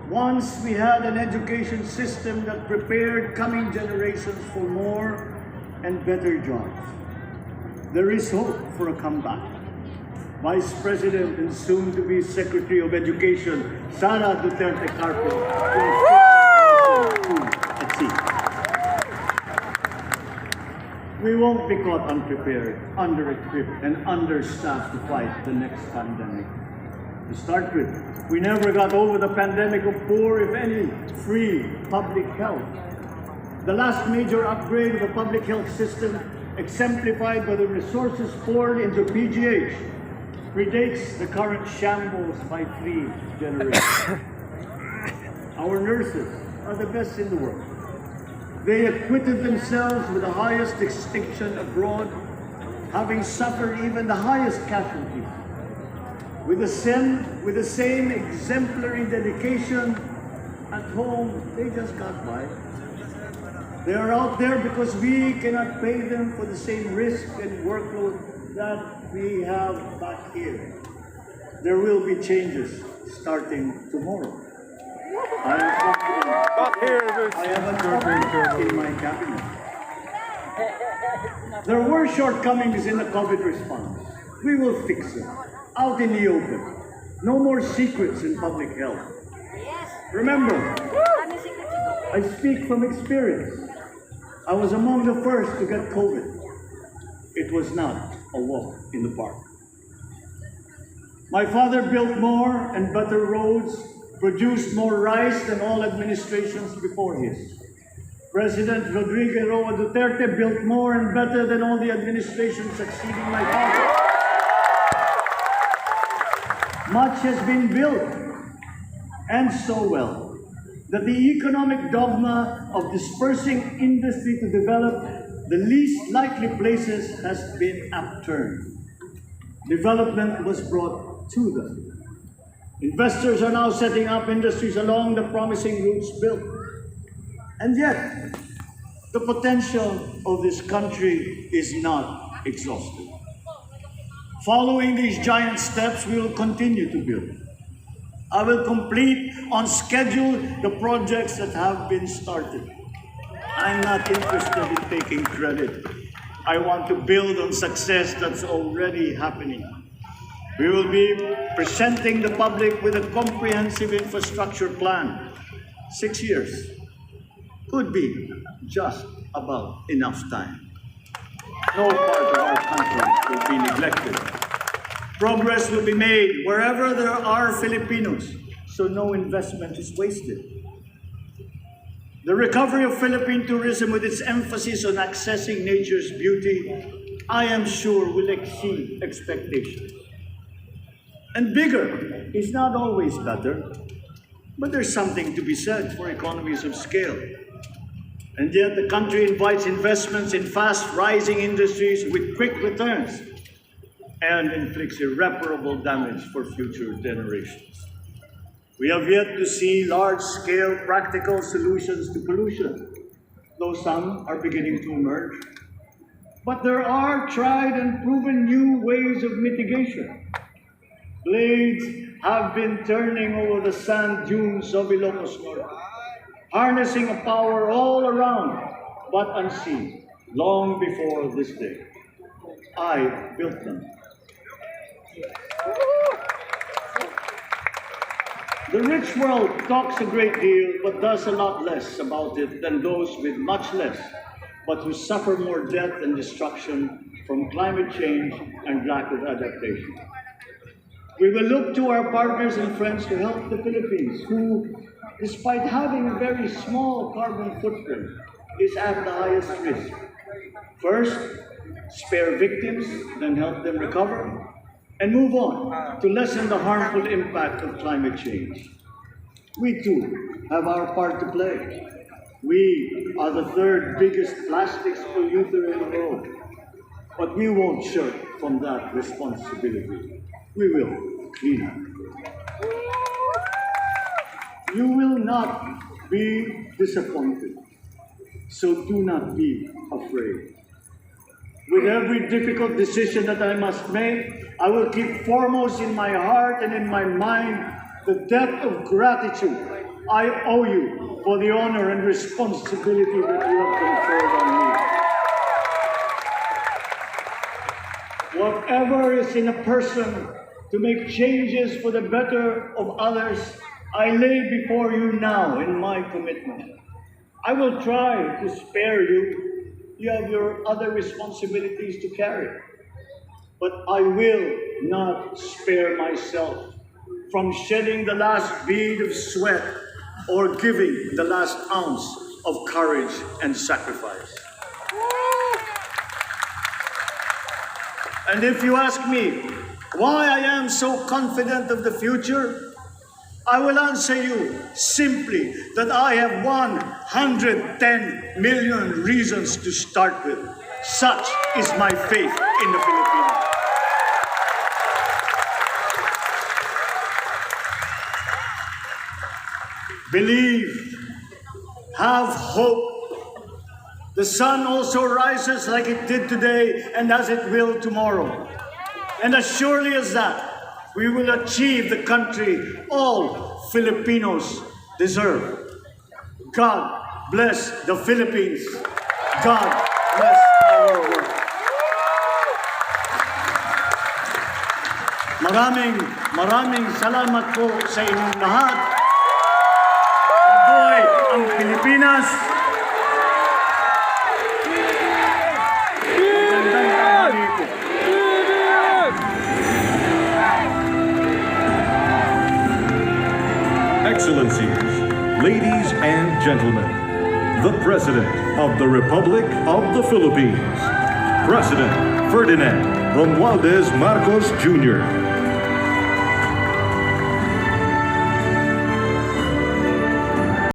Once we had an education system that prepared coming generations for more and better jobs. There is hope for a comeback. Vice President and soon-to-be Secretary of Education, Sara Duterte Carpio, will at sea. We won't be caught unprepared, under-equipped, and understaffed to fight the next pandemic. To start with, we never got over the pandemic of poor, if any, free public health. The last major upgrade of the public health system, exemplified by the resources poured into PGH, predates the current shambles by 3 generations. Our nurses are the best in the world. They acquitted themselves with the highest distinction abroad, having suffered even the highest casualties. With the same exemplary dedication at home, they just got by. They are out there because we cannot pay them for the same risk and workload that we have back here. There will be changes starting tomorrow. I am confident. I have a confidence in my cabinet. There were shortcomings in the COVID response. We will fix them. Out in the open. No more secrets in public health. Remember, I speak from experience. I was among the first to get COVID. It was not a walk in the park. My father built more and better roads, produced more rice than all administrations before his. President Rodrigo Roa Duterte built more and better than all the administrations succeeding my father. Much has been built, and so well, that the economic dogma of dispersing industry to develop the least likely places has been upturned. Development was brought to them. Investors are now setting up industries along the promising routes built. And yet, the potential of this country is not exhausted. Following these giant steps, we will continue to build. I will complete on schedule the projects that have been started. I'm not interested in taking credit. I want to build on success that's already happening. We will be presenting the public with a comprehensive infrastructure plan. 6 years could be just about enough time. No part of our country will be neglected. Progress will be made wherever there are Filipinos, so no investment is wasted. The recovery of Philippine tourism with its emphasis on accessing nature's beauty, I am sure will exceed expectations. And bigger is not always better, but there's something to be said for economies of scale. And yet the country invites investments in fast-rising industries with quick returns and inflicts irreparable damage for future generations. We have yet to see large-scale practical solutions to pollution, though some are beginning to emerge. But there are tried and proven new ways of mitigation. Blades have been turning over the sand dunes of Ilocos Norte, harnessing a power all around, but unseen, long before this day. I built them. The rich world talks a great deal, but does a lot less about it than those with much less, but who suffer more death and destruction from climate change and lack of adaptation. We will look to our partners and friends to help the Philippines, who, despite having a very small carbon footprint, is at the highest risk. First, spare victims, then help them recover, and move on to lessen the harmful impact of climate change. We too have our part to play. We are the third biggest plastics polluter in the world, but we won't shirk from that responsibility. We will clean up. You will not be disappointed, so do not be afraid. With every difficult decision that I must make, I will keep foremost in my heart and in my mind the depth of gratitude I owe you for the honor and responsibility that you have conferred on me. Whatever is in a person to make changes for the better of others, I lay before you now in my commitment. I will try to spare you. You have your other responsibilities to carry. But I will not spare myself from shedding the last bead of sweat or giving the last ounce of courage and sacrifice. And if you ask me why I am so confident of the future, I will answer you simply that I have 110 million reasons to start with. Such is my faith in the Philippines. Believe, have hope. The sun also rises like it did today and as it will tomorrow. And as surely as that, we will achieve the country all Filipinos deserve. God bless the Philippines. God bless our work. Maraming salamat po sa inyong lahat. Mabuhay ang Pilipinas. Magandang tanghali po. Excellencies, ladies and gentlemen, the President of the Republic of the Philippines, President Ferdinand Romualdez Marcos Jr.